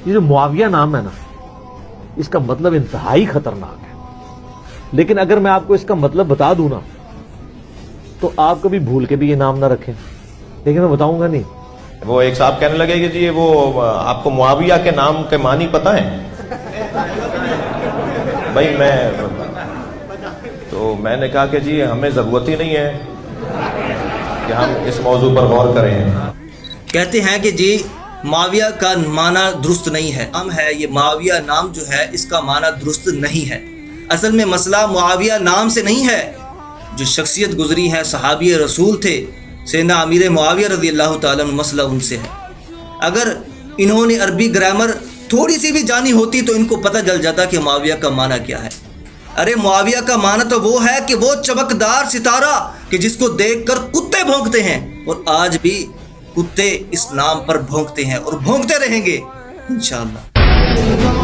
یہ جو معاویہ نام ہے نا، اس کا مطلب انتہائی خطرناک ہے، لیکن اگر میں آپ کو اس کا مطلب بتا دوں نا تو آپ کبھی بھول کے بھی یہ نام نہ رکھیں، لیکن میں بتاؤں گا نہیں۔ وہ ایک صاحب کہنے لگے کہ جی وہ آپ کو معاویہ کے نام کے معنی پتہ ہیں؟ بھائی تو میں نے کہا کہ جی ہمیں ضرورت ہی نہیں ہے کہ ہم اس موضوع پر غور کریں۔ کہتے ہیں کہ جی معاویہ کا معنی درست نہیں ہے، ہم ہے یہ معاویہ نام جو ہے اس کا معنی درست نہیں ہے۔ اصل میں مسئلہ معاویہ نام سے نہیں ہے، جو شخصیت گزری ہے، صحابی رسول تھے سیدنا امیر معاویہ رضی اللہ تعالیٰ عنہ، مسئلہ ان سے ہے۔ اگر انہوں نے عربی گرامر تھوڑی سی بھی جانی ہوتی تو ان کو پتہ چل جاتا کہ معاویہ کا معنی کیا ہے۔ ارے معاویہ کا معنی تو وہ ہے کہ وہ چمکدار ستارہ کہ جس کو دیکھ کر کتے بھونکتے ہیں، اور آج بھی کتے اس نام پر بھونکتے ہیں اور بھونکتے رہیں گے انشاءاللہ۔